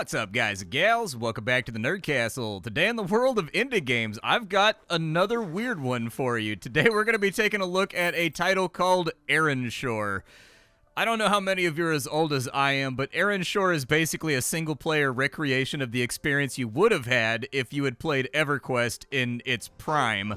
What's up, guys and gals? Welcome back to the Nerd Castle. Today in the world of indie games, I've got another weird one for you. Today we're going to be taking a look at a title called Erenshor. I don't know how many of you are as old as I am, but Erenshor is basically a single-player recreation of the experience you would have had if you had played Everquest in its prime.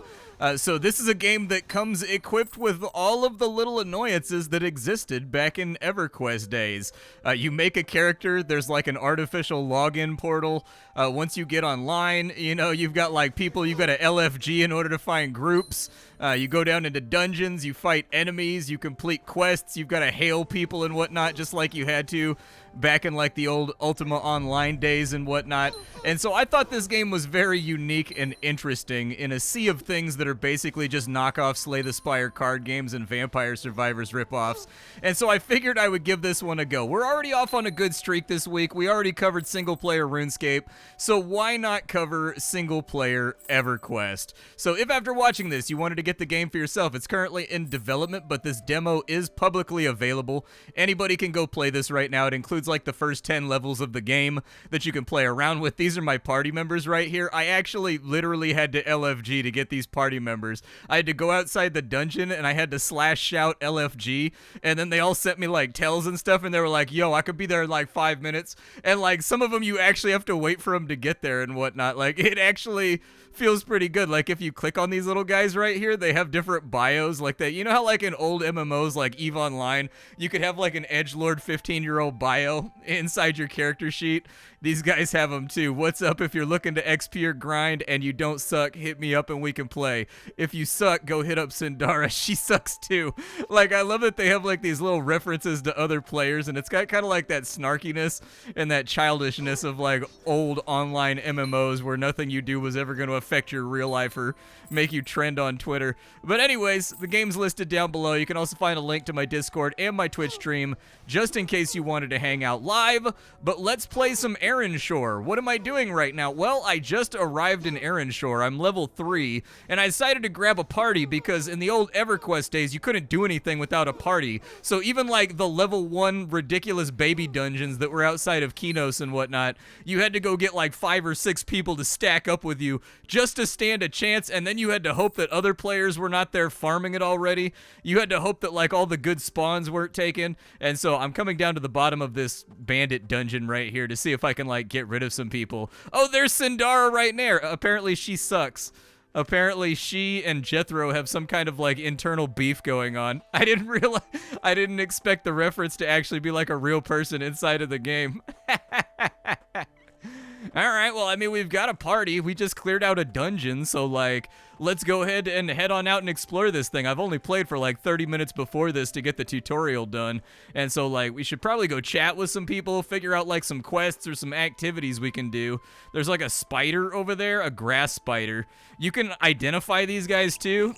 So this is a game that comes equipped with all of the little annoyances that existed back in Everquest days. You make a character, there's like an artificial login portal. Once you get online, you know, you've got like people, you've got a LFG in order to find groups. You go down into dungeons, you fight enemies, you complete quests, you've got to hail people and whatnot, just like you had to back in like the old Ultima Online days and whatnot. And so I thought this game was very unique and interesting in a sea of things that are basically just knockoff Slay the Spire card games and Vampire Survivors ripoffs. And so I figured I would give this one a go. We're already off on a good streak this week. We already covered single-player RuneScape, so why not cover single-player Everquest? So if after watching this you wanted to get the game for yourself, it's currently in development, but this demo is publicly available. Anybody can go play this right now. It includes like the first 10 levels of the game that you can play around with. These are my party members right here. I actually literally had to LFG to get these party members. I had to go outside the dungeon and I had to /shout LFG, and then they all sent me like tells and stuff, and they were like, yo, I could be there in like 5 minutes. And like some of them you actually have to wait for them to get there and whatnot. Like it actually feels pretty good. Like if you click on these little guys right here, they have different bios like that. You know how like in old MMOs like EVE Online, you could have like an edgelord 15-year-old bio inside your character sheet? These guys have them too. What's up? If you're looking to XP or grind and you don't suck, hit me up and we can play. If you suck, go hit up Sindara. She sucks too. Like, I love that they have like these little references to other players, and it's got kind of like that snarkiness and that childishness of like old online MMOs where nothing you do was ever going to affect your real life or make you trend on Twitter. But anyways, the game's listed down below. You can also find a link to my Discord and my Twitch stream just in case you wanted to hang out live. But let's play some Erenshor. What am I doing right now? Well, I just arrived in Erenshor. I'm level 3, and I decided to grab a party because in the old Everquest days, you couldn't do anything without a party. So even like the level 1 ridiculous baby dungeons that were outside of Kinos and whatnot, you had to go get like 5 or 6 people to stack up with you just to stand a chance, and then you had to hope that other players were not there farming it already. You had to hope that like all the good spawns weren't taken. And so I'm coming down to the bottom of this bandit dungeon right here to see if I can like get rid of some people. Oh, there's Sindara right there. Apparently she sucks. Apparently she and Jethro have some kind of like internal beef going on. I didn't expect the reference to actually be like a real person inside of the game. Alright, well, I mean, we've got a party. We just cleared out a dungeon, so, like, let's go ahead and head on out and explore this thing. I've only played for, like, 30 minutes before this to get the tutorial done, and so, like, we should probably go chat with some people, figure out, like, some quests or some activities we can do. There's, like, a spider over there, a grass spider. You can identify these guys, too.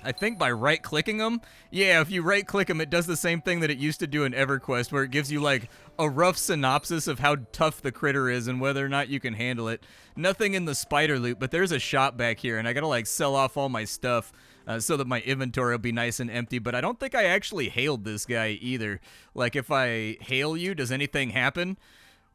I think by right-clicking them. Yeah, if you right-click them, it does the same thing that it used to do in Everquest, where it gives you, like, a rough synopsis of how tough the critter is and whether or not you can handle it. Nothing in the spider loot, but there's a shop back here, and I gotta, like, sell off all my stuff so that my inventory will be nice and empty, but I don't think I actually hailed this guy either. Like, if I hail you, does anything happen?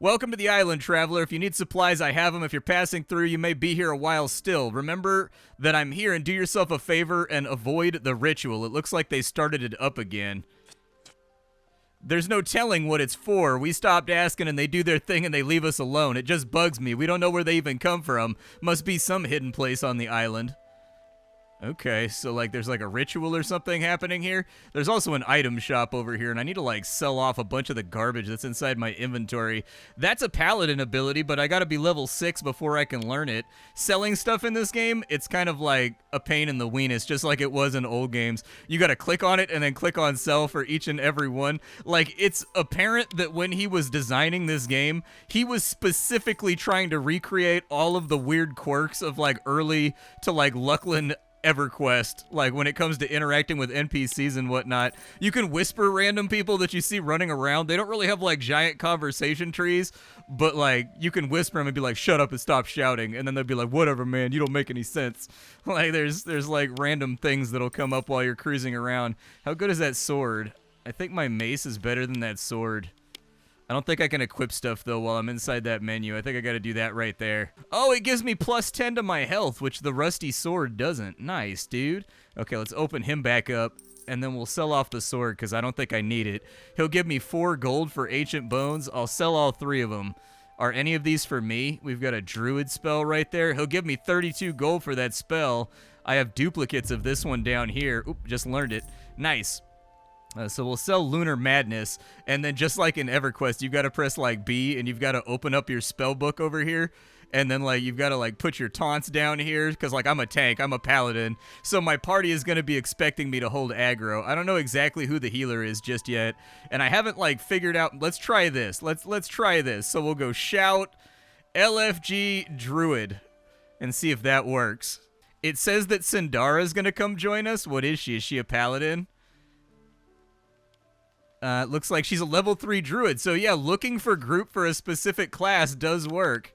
Welcome to the island, traveler. If you need supplies, I have them. If you're passing through, you may be here a while still. Remember that I'm here, and do yourself a favor and avoid the ritual. It looks like they started it up again. There's no telling what it's for. We stopped asking, and they do their thing, and they leave us alone. It just bugs me. We don't know where they even come from. Must be some hidden place on the island. Okay, so like there's like a ritual or something happening here. There's also an item shop over here, and I need to like sell off a bunch of the garbage that's inside my inventory. That's a paladin ability, but I gotta be level 6 before I can learn it. Selling stuff in this game, it's kind of like a pain in the weenus, just like it was in old games. You gotta click on it and then click on sell for each and every one. Like, it's apparent that when he was designing this game, he was specifically trying to recreate all of the weird quirks of like early to like Luckland Everquest, like when it comes to interacting with NPCs and whatnot. You can whisper random people that you see running around. They don't really have like giant conversation trees, but like you can whisper them and be like, shut up and stop shouting, and then they'll be like, whatever, man, you don't make any sense. Like there's like random things that'll come up while you're cruising around. How good is that sword? I think my mace is better than that sword. I don't think I can equip stuff, though, while I'm inside that menu. I think I got to do that right there. Oh, it gives me plus 10 to my health, which the rusty sword doesn't. Nice, dude. Okay, let's open him back up, and then we'll sell off the sword, because I don't think I need it. He'll give me 4 gold for ancient bones. I'll sell all 3 of them. Are any of these for me? We've got a druid spell right there. He'll give me 32 gold for that spell. I have duplicates of this one down here. Oop, just learned it. Nice. So we'll sell Lunar Madness, and then just like in Everquest, you've got to press like B, and you've got to open up your spell book over here, and then like you've got to like put your taunts down here, because like I'm a tank, I'm a paladin, so my party is going to be expecting me to hold aggro. I don't know exactly who the healer is just yet, and I haven't like figured out. Let's try this. Let's try this. So we'll go shout LFG Druid and see if that works. It says that Sindara is going to come join us. What is she? Is she a paladin? Looks like she's a level 3 druid. So yeah, looking for group for a specific class does work.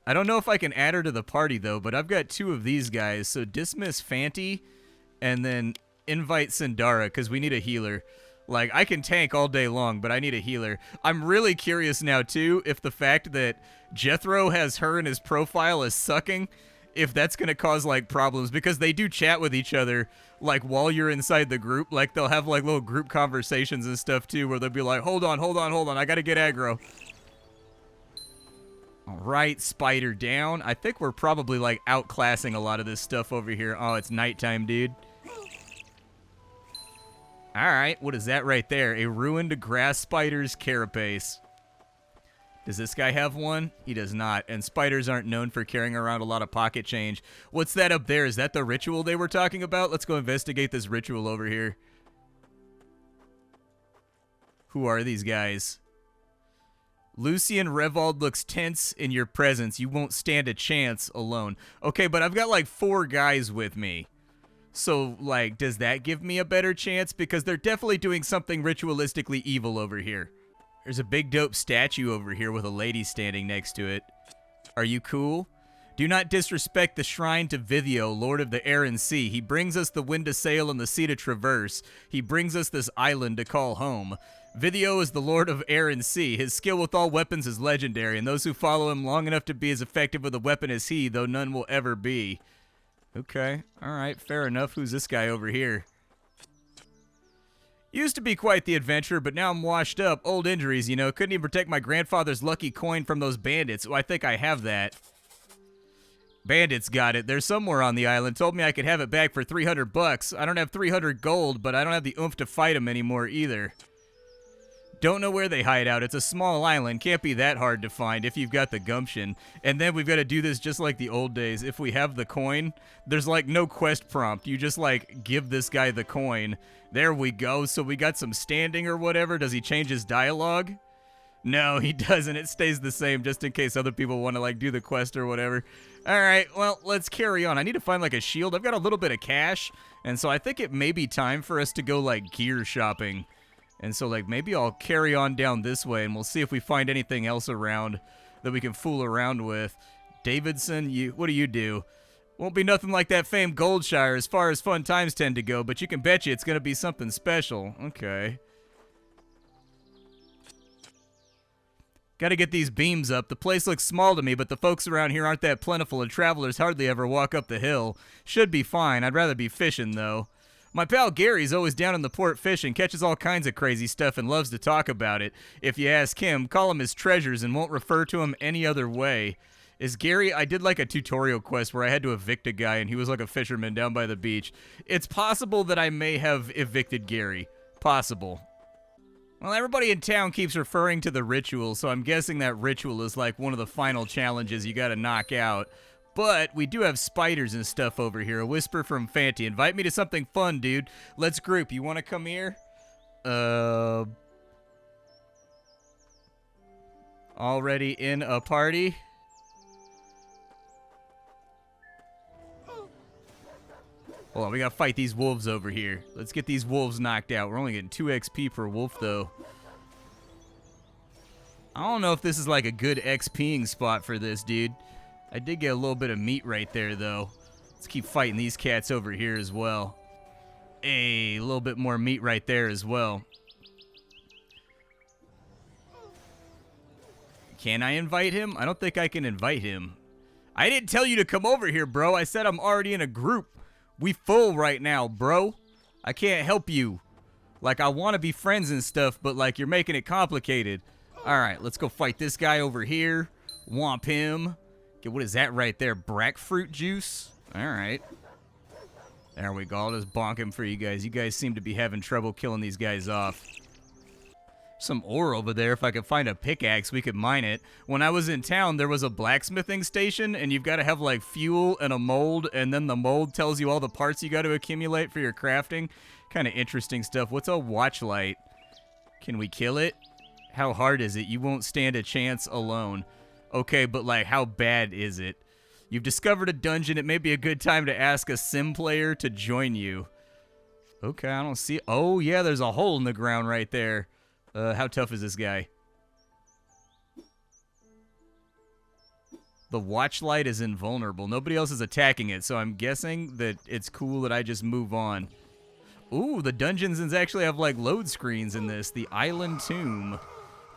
I don't know if I can add her to the party though, but I've got 2 of these guys. So dismiss Fanti and then invite Sindara because we need a healer. Like, I can tank all day long, but I need a healer. I'm really curious now too if the fact that Jethro has her in his profile as sucking, if that's going to cause like problems, because they do chat with each other like while you're inside the group. Like they'll have like little group conversations and stuff too, where they'll be like, hold on, I got to get aggro. All right, spider down. I think we're probably like outclassing a lot of this stuff over here. Oh, it's nighttime, dude. All right, what is that right there? A ruined grass spider's carapace. Does this guy have one? He does not. And spiders aren't known for carrying around a lot of pocket change. What's that up there? Is that the ritual they were talking about? Let's go investigate this ritual over here. Who are these guys? Lucian Revald looks tense in your presence. You won't stand a chance alone. Okay, but I've got like 4 guys with me. So, like, does that give me a better chance? Because they're definitely doing something ritualistically evil over here. There's a big dope statue over here with a lady standing next to it. Are you cool? Do not disrespect the shrine to Vithio, Lord of the Air and Sea. He brings us the wind to sail and the sea to traverse. He brings us this island to call home. Vithio is the Lord of Air and Sea. His skill with all weapons is legendary, and those who follow him long enough to be as effective with a weapon as he, though none will ever be. Okay, all right, fair enough. Who's this guy over here? Used to be quite the adventurer, but now I'm washed up. Old injuries, you know. Couldn't even protect my grandfather's lucky coin from those bandits. Oh, I think I have that. Bandits got it. They're somewhere on the island. Told me I could have it back for 300 bucks. I don't have 300 gold, but I don't have the oomph to fight them anymore either. Don't know where they hide out. It's a small island. Can't be that hard to find if you've got the gumption. And then we've got to do this just like the old days. If we have the coin, there's like no quest prompt. You just like give this guy the coin. There we go. So we got some standing or whatever. Does he change his dialogue? No, he doesn't. It stays the same just in case other people want to like do the quest or whatever. All right, well, let's carry on. I need to find like a shield. I've got a little bit of cash. And so I think it may be time for us to go like gear shopping. And so, like, maybe I'll carry on down this way, and we'll see if we find anything else around that we can fool around with. Davidson, what do you do? Won't be nothing like that famed Goldshire as far as fun times tend to go, but you can bet you it's going to be something special. Okay. Got to get these beams up. The place looks small to me, but the folks around here aren't that plentiful, and travelers hardly ever walk up the hill. Should be fine. I'd rather be fishing, though. My pal Gary's always down in the port fishing, catches all kinds of crazy stuff and loves to talk about it. If you ask him, call him his treasures and won't refer to him any other way. Is Gary, I did like a tutorial quest where I had to evict a guy and he was like a fisherman down by the beach. It's possible that I may have evicted Gary. Possible. Well, everybody in town keeps referring to the ritual, so I'm guessing that ritual is like one of the final challenges you gotta knock out. But we do have spiders and stuff over here. A whisper from Fanti. Invite me to something fun, dude. Let's group. You want to come here? Already in a party? Hold on, we gotta fight these wolves over here. Let's get these wolves knocked out. We're only getting 2 XP per wolf, though. I don't know if this is like a good XPing spot for this, dude. I did get a little bit of meat right there, though. Let's keep fighting these cats over here as well. Hey, a little bit more meat right there as well. Can I invite him? I don't think I can invite him. I didn't tell you to come over here, bro. I said I'm already in a group. We full right now, bro. I can't help you. Like, I want to be friends and stuff, but, like, you're making it complicated. All right, let's go fight this guy over here. Womp him. Okay, what is that right there? Brackfruit juice? All right. There we go. I'll just bonk him for you guys. You guys seem to be having trouble killing these guys off. Some ore over there. If I could find a pickaxe, we could mine it. When I was in town, there was a blacksmithing station, and you've got to have, like, fuel and a mold, and then the mold tells you all the parts you got to accumulate for your crafting. Kind of interesting stuff. What's a watch light? Can we kill it? How hard is it? You won't stand a chance alone. Okay, but, like, how bad is it? You've discovered a dungeon. It may be a good time to ask a sim player to join you. Okay, I don't see... Oh, yeah, there's a hole in the ground right there. How tough is this guy? The watch light is invulnerable. Nobody else is attacking it, so I'm guessing that it's cool that I just move on. Ooh, the dungeons actually have, like, load screens in this. The Island Tomb.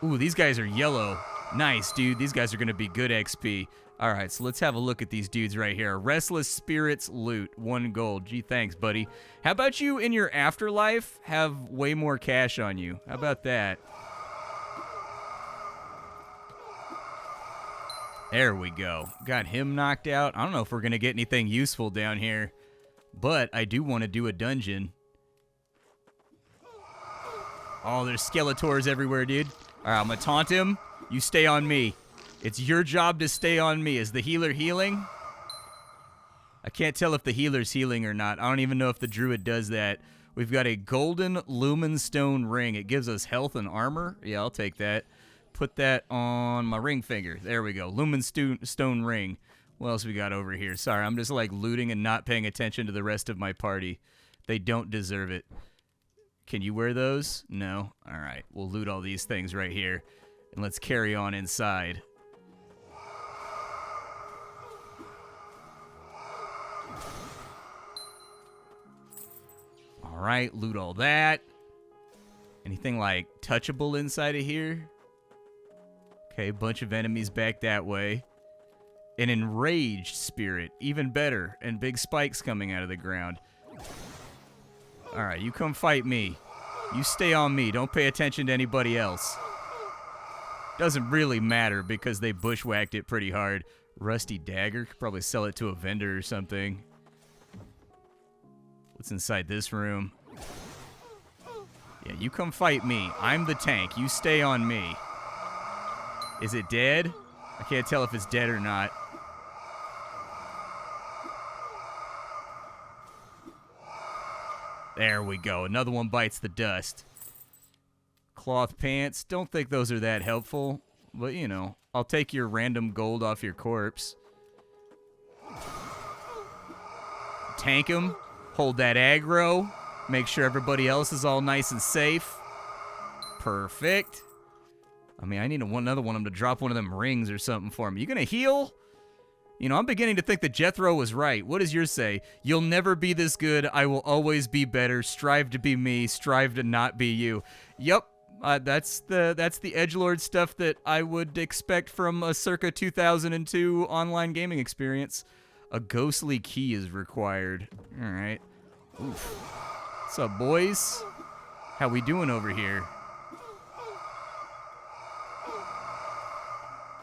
Ooh, these guys are yellow. Nice, dude. These guys are going to be good XP. All right, so let's have a look at these dudes right here. Restless Spirits loot, 1 gold. Gee, thanks, buddy. How about you in your afterlife have way more cash on you? How about that? There we go. Got him knocked out. I don't know if we're going to get anything useful down here, but I do want to do a dungeon. Oh, there's Skeletors everywhere, dude. All right, I'm going to taunt him. You stay on me. It's your job to stay on me. Is the healer healing? I can't tell if the healer's healing or not. I don't even know if the druid does that. We've got a golden lumen stone ring. It gives us health and armor. Yeah, I'll take that. Put that on my ring finger. There we go. Lumen stone ring. What else we got over here? Sorry, I'm just like looting and not paying attention to the rest of my party. They don't deserve it. Can you wear those? No? All right. We'll loot all these things right here. And let's carry on inside. All right, loot all that. Anything like touchable inside of here? Okay, bunch of enemies back that way. An enraged spirit, even better, and big spikes coming out of the ground. All right, you come fight me. You stay on me. Don't pay attention to anybody else. Doesn't really matter because they bushwhacked it pretty hard. Rusty dagger. Could probably sell it to a vendor or something. What's inside this room? Yeah, you come fight me. I'm the tank. You stay on me. Is it dead? I can't tell if it's dead or not. There we go. Another one bites the dust. Cloth pants. Don't think those are that helpful. But, you know, I'll take your random gold off your corpse. Tank him. Hold that aggro. Make sure everybody else is all nice and safe. Perfect. I mean, I need another one of them to drop one of them rings or something for me. You gonna heal? You know, I'm beginning to think that Jethro was right. What does yours say? You'll never be this good. I will always be better. Strive to be me. Strive to not be you. Yep. That's the edgelord stuff that I would expect from a circa 2002 online gaming experience. A ghostly key is required. All right. Oof. What's up, boys? How we doing over here?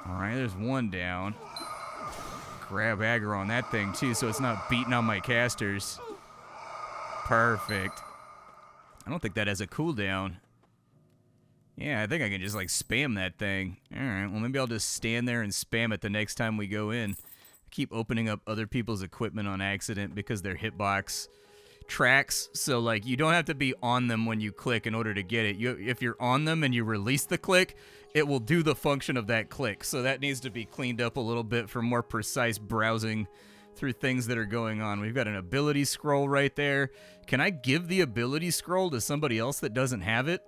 All right, there's one down. Grab aggro on that thing, too, so it's not beating on my casters. Perfect. I don't think that has a cooldown. Yeah, I think I can just, like, spam that thing. All right, well, maybe I'll just stand there and spam it the next time we go in. Keep opening up other people's equipment on accident because they're hitbox tracks. So, like, you don't have to be on them when you click in order to get it. If you're on them and you release the click, it will do the function of that click. So that needs to be cleaned up a little bit for more precise browsing through things that are going on. We've got an ability scroll right there. Can I give the ability scroll to somebody else that doesn't have it?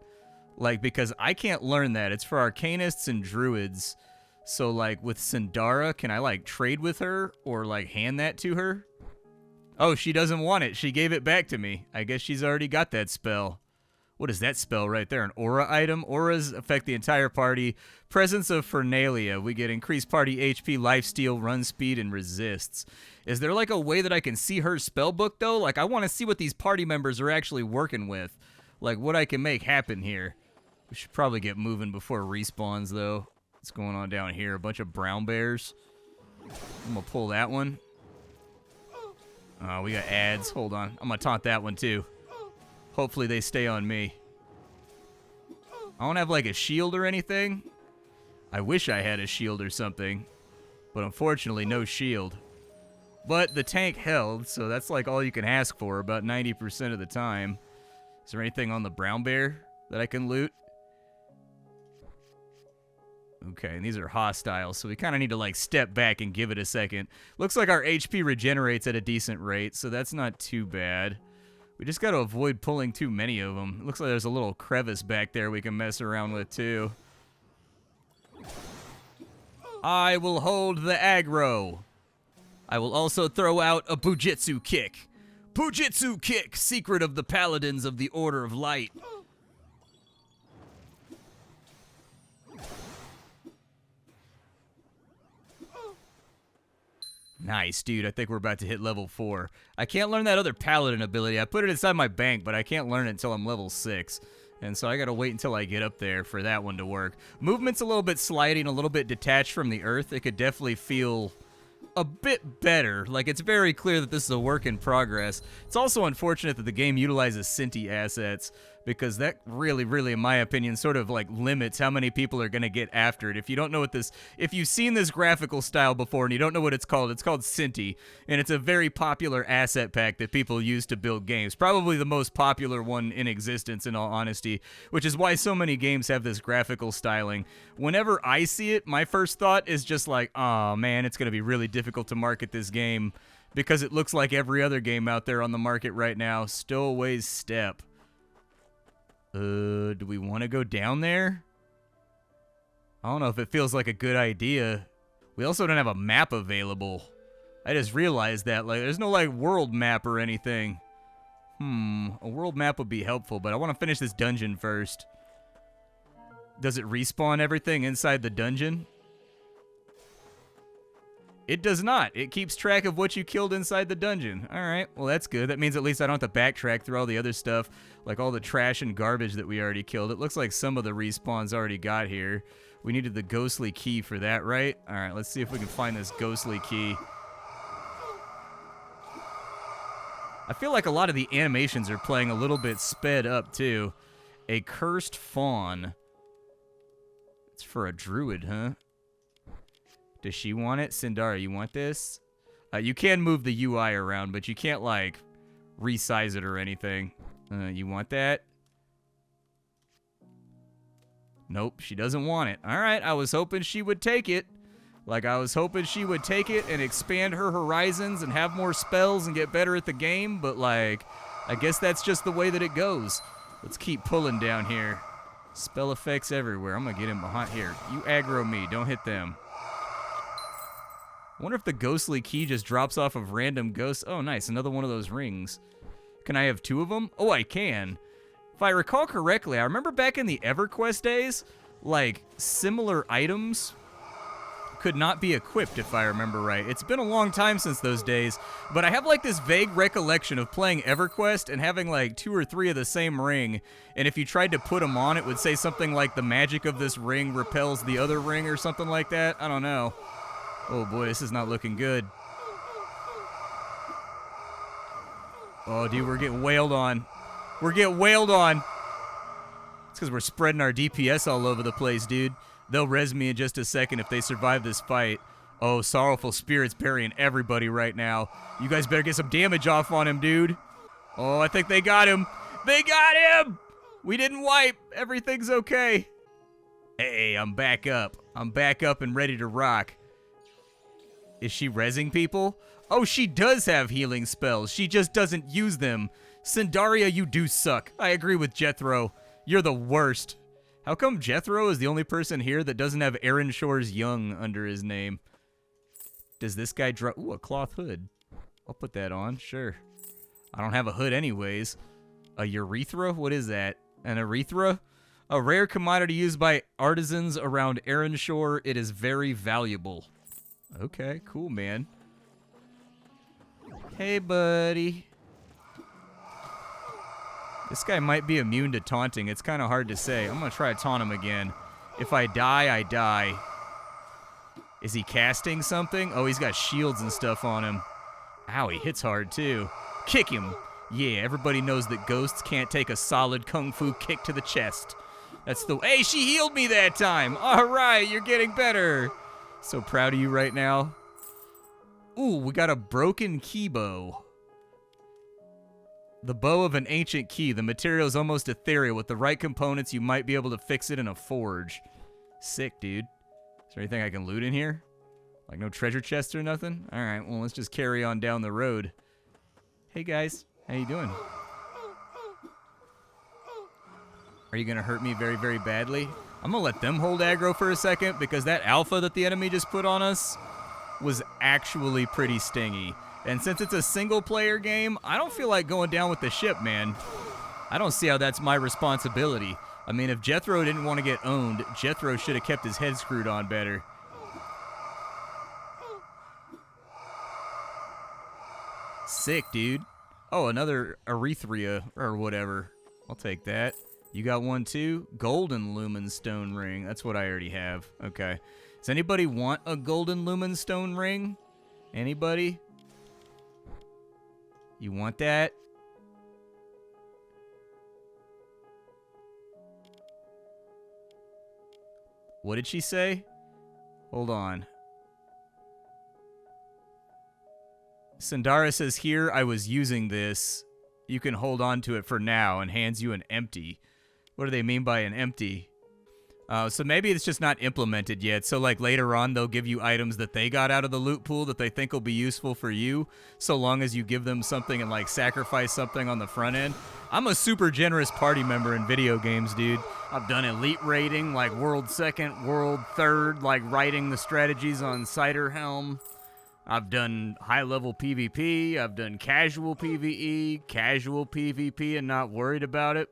Like, because I can't learn that. It's for arcanists and druids. So, like, with Sindara, can I, like, trade with her or, like, hand that to her? Oh, she doesn't want it. She gave it back to me. I guess she's already got that spell. What is that spell right there? An aura item? Auras affect the entire party. Presence of Fernalia. We get increased party HP, lifesteal, run speed, and resists. Is there like a way that I can see her spell book though? Like I want to see what these party members are actually working with. Like what I can make happen here. We should probably get moving before respawns though. What's going on down here? A bunch of brown bears. I'm gonna pull that one. Oh, we got ads. Hold on. I'm gonna taunt that one too. Hopefully they stay on me. I don't have like a shield or anything. I wish I had a shield or something. But unfortunately, no shield. But the tank held, so that's like all you can ask for about 90% of the time. Is there anything on the brown bear that I can loot? Okay, and these are hostile, so we kind of need to like step back and give it a second. Looks like our HP regenerates at a decent rate, so that's not too bad. We just got to avoid pulling too many of them. It looks like there's a little crevice back there we can mess around with too. I will hold the aggro. I will also throw out a Bujitsu kick. Bujitsu kick, secret of the paladins of the Order of Light. Nice, dude. I think we're about to hit level 4. I can't learn that other paladin ability. I put it inside my bank, but I can't learn it until I'm level 6. And so I gotta wait until I get up there for that one to work. Movement's a little bit sliding, a little bit detached from the earth. It could definitely feel a bit better. Like, it's very clear that this is a work in progress. It's also unfortunate that the game utilizes Cinti assets, because that really, in my opinion, sort of like limits how many people are going to get after it. If you don't know what this, if you've seen this graphical style before and you don't know what it's called Cinti, and it's a very popular asset pack that people use to build games. Probably the most popular one in existence, in all honesty, which is why so many games have this graphical styling. Whenever I see it, my first thought is just like, oh man, it's going to be really difficult to market this game, because it looks like every other game out there on the market right now. Stowaway's Step. Do we want to go down there? I don't know if it feels like a good idea. We also don't have a map available. I just realized that. Like, there's no, like, world map or anything. A world map would be helpful, but I want to finish this dungeon first. Does it respawn everything inside the dungeon? It does not. It keeps track of what you killed inside the dungeon. All right, well, that's good. That means at least I don't have to backtrack through all the other stuff, like all the trash and garbage that we already killed. It looks like some of the respawns already got here. We needed the ghostly key for that, right? All right, let's see if we can find this ghostly key. I feel like a lot of the animations are playing a little bit sped up, too. A cursed fawn. It's for a druid, huh? Does she want it? Sindara, you want this? You can move the UI around, but you can't, like, resize it or anything. You want that? Nope, she doesn't want it. All right, I was hoping she would take it. Like, I was hoping she would take it and expand her horizons and have more spells and get better at the game, but, like, I guess that's just the way that it goes. Let's keep pulling down here. Spell effects everywhere. I'm gonna get him behind here. You aggro me. Don't hit them. I wonder if the ghostly key just drops off of random ghosts. Oh, nice. Another one of those rings. Can I have 2 of them? Oh, I can. If I recall correctly, I remember back in the Everquest days, like, similar items could not be equipped, if I remember right. It's been a long time since those days, but I have, like, this vague recollection of playing Everquest and having, like, 2 or 3 of the same ring, and if you tried to put them on, it would say something like, the magic of this ring repels the other ring or something like that. I don't know. Oh boy, this is not looking good. Oh, dude, we're getting wailed on. We're getting wailed on. It's because we're spreading our DPS all over the place, dude. They'll res me in just a second if they survive this fight. Oh, Sorrowful Spirit's burying everybody right now. You guys better get some damage off on him, dude. Oh, I think they got him. They got him! We didn't wipe. Everything's okay. Hey, I'm back up. I'm back up and ready to rock. Is she rezzing people? Oh, she does have healing spells. She just doesn't use them. Sindaria, you do suck. I agree with Jethro. You're the worst. How come Jethro is the only person here that doesn't have Erenshor's Young under his name? Does this guy drop... Ooh, a cloth hood. I'll put that on, sure. I don't have a hood anyways. A urethra? What is that? An Erythra? A rare commodity used by artisans around Erenshor. It is very valuable. Okay, cool, man. Hey, buddy. This guy might be immune to taunting. It's kind of hard to say. I'm going to try to taunt him again. If I die, I die. Is he casting something? Oh, he's got shields and stuff on him. Ow, he hits hard, too. Kick him. Yeah, everybody knows that ghosts can't take a solid kung fu kick to the chest. That's the... Hey, she healed me that time. All right, you're getting better. So proud of you right now. Ooh, we got a broken key bow. The bow of an ancient key. The material is almost ethereal. With the right components, you might be able to fix it in a forge. Sick, dude. Is there anything I can loot in here? Like no treasure chest or nothing? All right, well, let's just carry on down the road. Hey, guys. How you doing? Are you going to hurt me very, very badly? I'm going to let them hold aggro for a second because that alpha that the enemy just put on us was actually pretty stingy. And since it's a single-player game, I don't feel like going down with the ship, man. I don't see how that's my responsibility. I mean, if Jethro didn't want to get owned, Jethro should have kept his head screwed on better. Sick, dude. Oh, another Erythria or whatever. I'll take that. You got one too? Golden Lumen Stone Ring. That's what I already have. Okay. Does anybody want a Golden Lumen Stone Ring? Anybody? You want that? What did she say? Hold on. Sandara says here, I was using this. You can hold on to it for now, and hands you an empty. What do they mean by an empty? So maybe it's just not implemented yet. So like later on, they'll give you items that they got out of the loot pool that they think will be useful for you, so long as you give them something and like sacrifice something on the front end. I'm a super generous party member in video games, dude. I've done elite rating, like world second, world third, like writing the strategies on Cider Helm. I've done high-level PvP. I've done casual PvE, casual PvP, and not worried about it.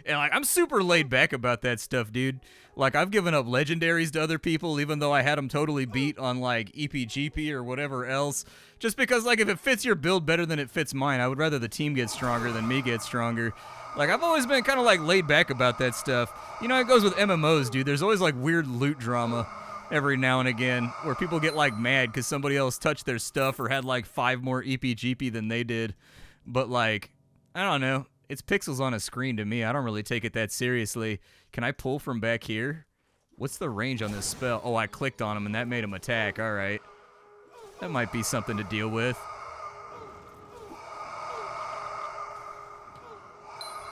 And like, I'm super laid back about that stuff, dude. Like, I've given up legendaries to other people, even though I had them totally beat on like EPGP or whatever else. Just because, like, if it fits your build better than it fits mine, I would rather the team get stronger than me get stronger. Like, I've always been kind of like laid back about that stuff. You know, it goes with MMOs, dude. There's always like weird loot drama every now and again where people get like mad because somebody else touched their stuff or had like 5 more EPGP than they did. But like, I don't know. It's pixels on a screen to me. I don't really take it that seriously. Can I pull from back here? What's the range on this spell? Oh, I clicked on him and that made him attack. All right. That might be something to deal with.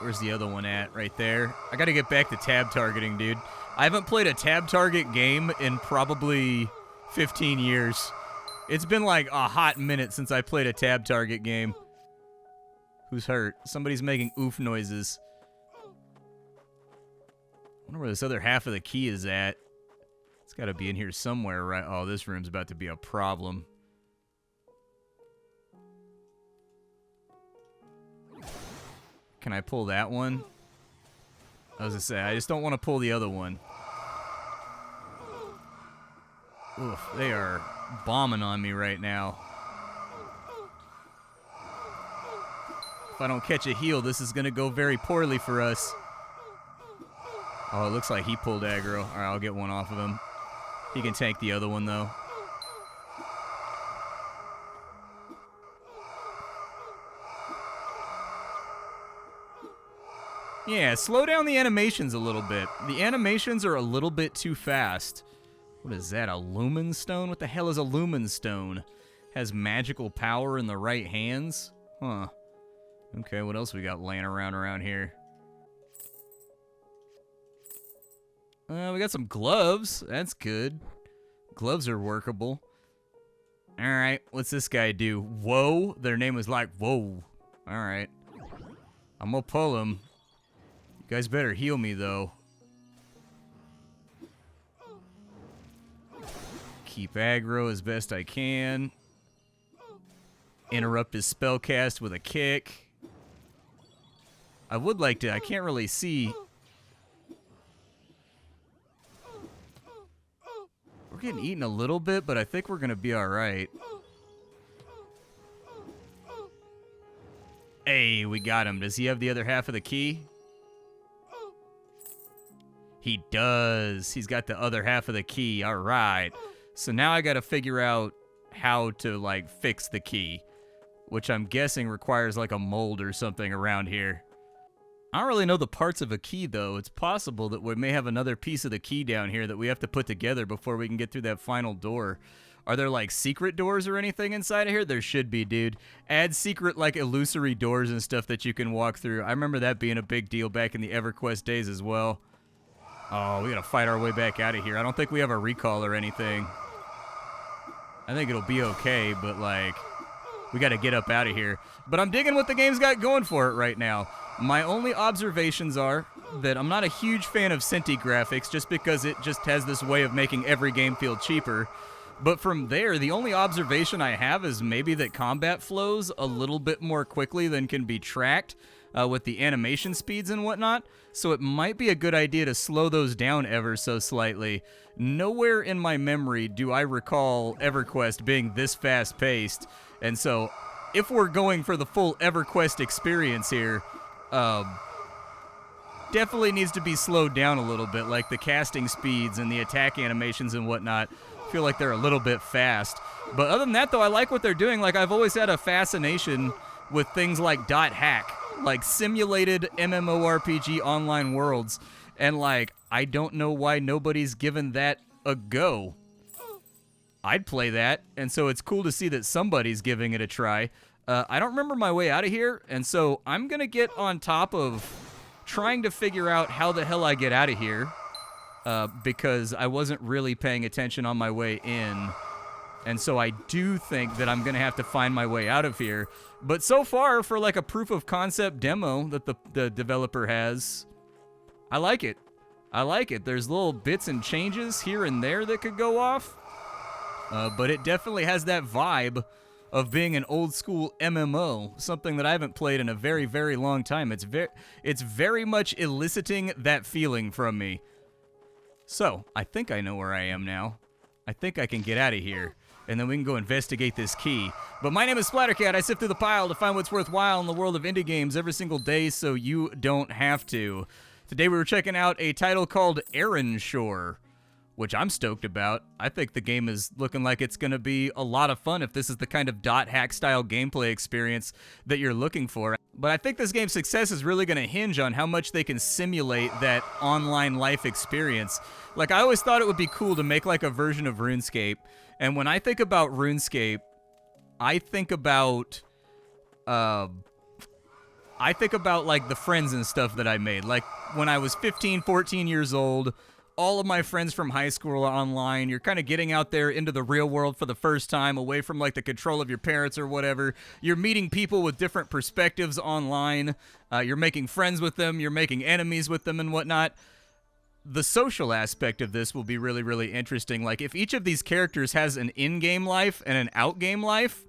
Where's the other one at? Right there. I got to get back to tab targeting, dude. I haven't played a tab target game in probably 15 years. It's been like a hot minute since I played a tab target game. Who's hurt? Somebody's making oof noises. I wonder where this other half of the key is at. It's got to be in here somewhere, right? Oh, this room's about to be a problem. Can I pull that one? I was going to say, I just don't want to pull the other one. Oof, they are bombing on me right now. If I don't catch a heal, this is going to go very poorly for us. Oh, it looks like he pulled aggro. All right, I'll get one off of him. He can tank the other one, though. Yeah, slow down the animations a little bit. The animations are a little bit too fast. What is that, a lumen stone? What the hell is a lumen stone? Has magical power in the right hands? Huh. Okay, what else we got laying around here? We got some gloves. That's good. Gloves are workable. Alright, what's this guy do? Whoa? Their name was like, whoa. Alright. I'm gonna pull him. You guys better heal me, though. Keep aggro as best I can. Interrupt his spellcast with a kick. I would like to. I can't really see. We're getting eaten a little bit, but I think we're going to be all right. Hey, we got him. Does he have the other half of the key? He does. He's got the other half of the key. All right. So now I got to figure out how to, like, fix the key, which I'm guessing requires, like, a mold or something around here. I don't really know the parts of a key, though. It's possible that we may have another piece of the key down here that we have to put together before we can get through that final door. Are there, like, secret doors or anything inside of here? There should be, dude. Add secret, like, illusory doors and stuff that you can walk through. I remember that being a big deal back in the Everquest days as well. Oh, we gotta fight our way back out of here. I don't think we have a recall or anything. I think it'll be okay, but, like, we gotta get up out of here. But I'm digging what the game's got going for it right now. My only observations are that I'm not a huge fan of Cinti graphics just because it just has this way of making every game feel cheaper. But from there, the only observation I have is maybe that combat flows a little bit more quickly than can be tracked with the animation speeds and whatnot. So it might be a good idea to slow those down ever so slightly. Nowhere in my memory do I recall EverQuest being this fast-paced. And so if we're going for the full EverQuest experience here, definitely needs to be slowed down a little bit, like the casting speeds and the attack animations and whatnot. I feel like they're a little bit fast. But other than that, though, I like what they're doing. Like, I've always had a fascination with things like .hack, like simulated MMORPG online worlds. And, like, I don't know why nobody's given that a go. I'd play that, and so it's cool to see that somebody's giving it a try. I don't remember my way out of here, and so I'm going to get on top of trying to figure out how the hell I get out of here, because I wasn't really paying attention on my way in. And so I do think that I'm going to have to find my way out of here. But so far, for like a proof of concept demo that the developer has, I like it. I like it. There's little bits and changes here and there that could go off. But it definitely has that vibe of being an old school MMO, something that I haven't played in a very, very long time. It's very much eliciting that feeling from me. So, I think I know where I am now. I think I can get out of here, and then we can go investigate this key. But my name is Splattercat. I sift through the pile to find what's worthwhile in the world of indie games every single day so you don't have to. Today we were checking out a title called Erenshor, which I'm stoked about. I think the game is looking like it's going to be a lot of fun if this is the kind of .hack style gameplay experience that you're looking for. But I think this game's success is really going to hinge on how much they can simulate that online life experience. Like, I always thought it would be cool to make like a version of RuneScape. And when I think about RuneScape, I think about like the friends and stuff that I made. Like when I was 15, 14 years old, all of my friends from high school are online. You're kind of getting out there into the real world for the first time, away from like the control of your parents or whatever. You're meeting people with different perspectives online. You're making friends with them. You're making enemies with them and whatnot. The social aspect of this will be really, really interesting. Like, if each of these characters has an in-game life and an out-game life,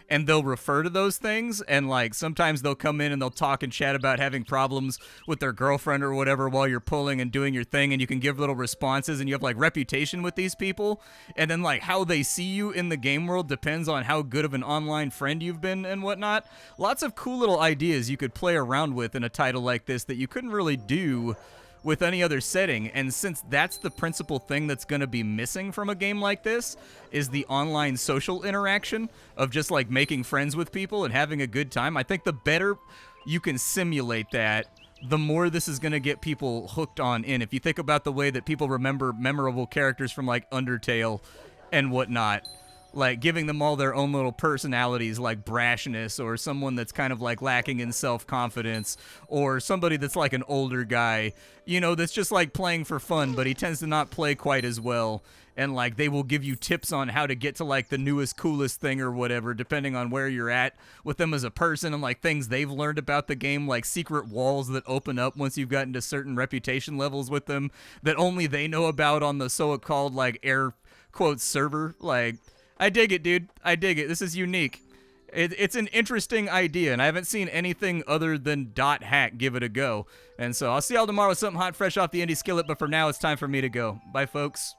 and they'll refer to those things, and like sometimes they'll come in and they'll talk and chat about having problems with their girlfriend or whatever while you're pulling and doing your thing, and you can give little responses, and you have like reputation with these people, and then like how they see you in the game world depends on how good of an online friend you've been and whatnot. Lots of cool little ideas you could play around with in a title like this that you couldn't really do with any other setting. And since that's the principal thing that's going to be missing from a game like this, is the online social interaction of just like making friends with people and having a good time, I think the better you can simulate that, the more this is going to get people hooked on in. If you think about the way that people remember memorable characters from like Undertale and whatnot, like giving them all their own little personalities, like brashness, or someone that's kind of like lacking in self-confidence, or somebody that's like an older guy, you know, that's just like playing for fun, but he tends to not play quite as well, and like they will give you tips on how to get to like the newest, coolest thing or whatever, depending on where you're at with them as a person, and like things they've learned about the game, like secret walls that open up once you've gotten to certain reputation levels with them that only they know about on the so-called like air quotes server. Like, I dig it, dude. I dig it. This is unique. It's an interesting idea, and I haven't seen anything other than .hack give it a go. And so I'll see y'all tomorrow with something hot, fresh off the indie skillet, but for now, it's time for me to go. Bye, folks.